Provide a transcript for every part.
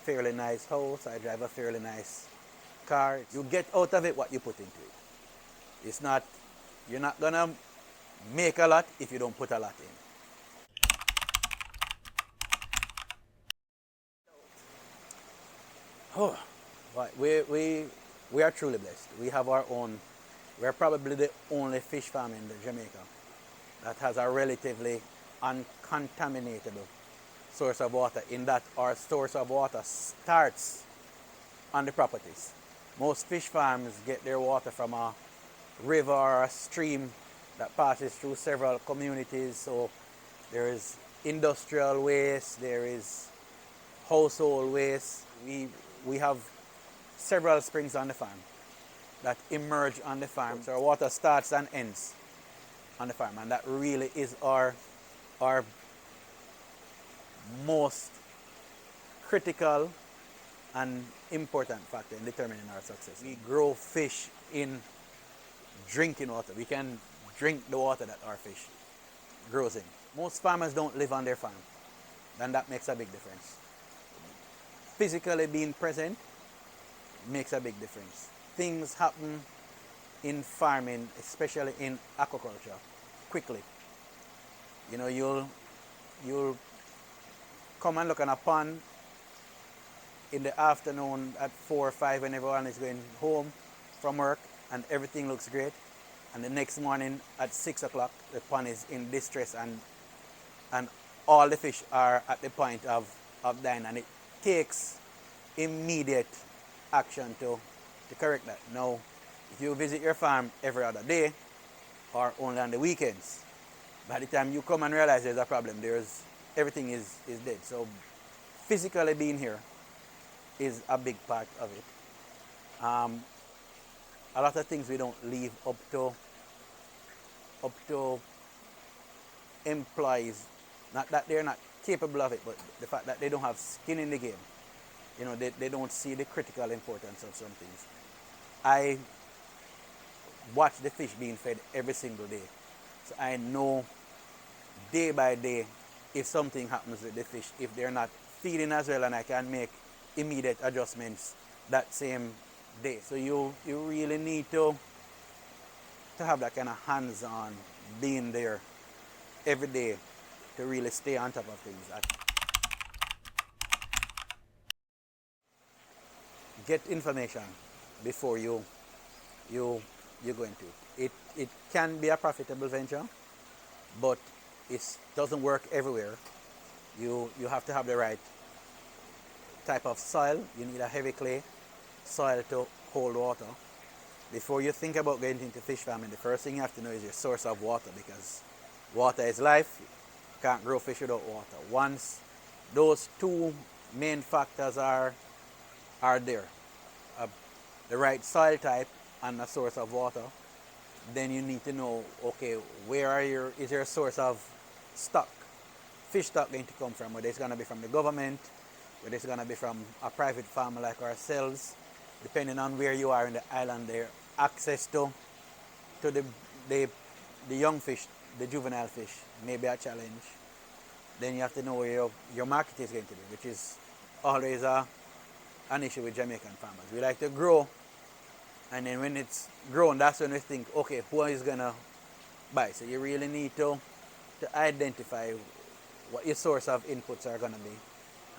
fairly nice house, I drive a fairly nice car. You get out of it what you put into it. It's not, you're not gonna make a lot if you don't put a lot in. Oh, but we are truly blessed. We have our own, we're probably the only fish farm in Jamaica that has a relatively uncontaminated source of water, in that our source of water starts on the properties. Most fish farms get their water from a river or a stream that passes through several communities. So there is industrial waste, there is household waste. We have several springs on the farm that emerge on the farm. So our water starts and ends on the farm, and that really is our most critical and important factor in determining our success. We grow fish in drinking water. We can drink the water that our fish grows in. Most farmers don't live on their farm, and that makes a big difference. Physically being present makes a big difference. Things happen in farming, especially in aquaculture, quickly. You know, you'll come and look on a pond in the afternoon at 4 or 5 when everyone is going home from work and everything looks great. And the next morning at 6 o'clock, the pond is in distress and all the fish are at the point of dying, and it takes immediate action to correct that. Now, if you visit your farm every other day or only on the weekends, by the time you come and realize there's a problem, everything is dead. So physically being here is a big part of it. A lot of things we don't leave up to employees. Not that they're not capable of it, but the fact that they don't have skin in the game. You know, they don't see the critical importance of some things. I watch the fish being fed every single day. So I know day by day if something happens with the fish, if they're not feeding as well, and I can make immediate adjustments that same day. So you really need to have that kind of hands-on being there every day to really stay on top of things. Get information before you go into it. It can be a profitable venture, but it doesn't work everywhere. You have to have the right type of soil. You need a heavy clay soil to hold water. Before you think about getting into fish farming, the first thing you have to know is your source of water, because water is life. You can't grow fish without water. Once those two main factors are there, the right soil type and a source of water, then you need to know, okay, is your source of stock, fish stock, going to come from? Whether it's going to be from the government, whether it's going to be from a private farmer like ourselves. Depending on where you are in the island, there access to the young fish, the juvenile fish, may be a challenge. Then you have to know where your market is going to be, which is always an issue with Jamaican farmers. We like to grow, and then when it's grown, that's when we think, okay, who is going to buy? So you really need to identify what your source of inputs are going to be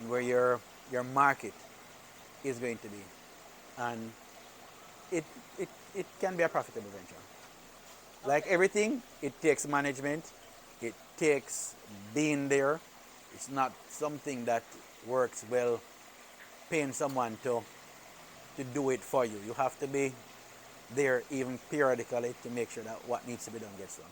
and where your market is going to be. And it can be a profitable venture. Like everything, it takes management, it takes being there. It's not something that works well paying someone to do it for you. You have to be there even periodically to make sure that what needs to be done gets done.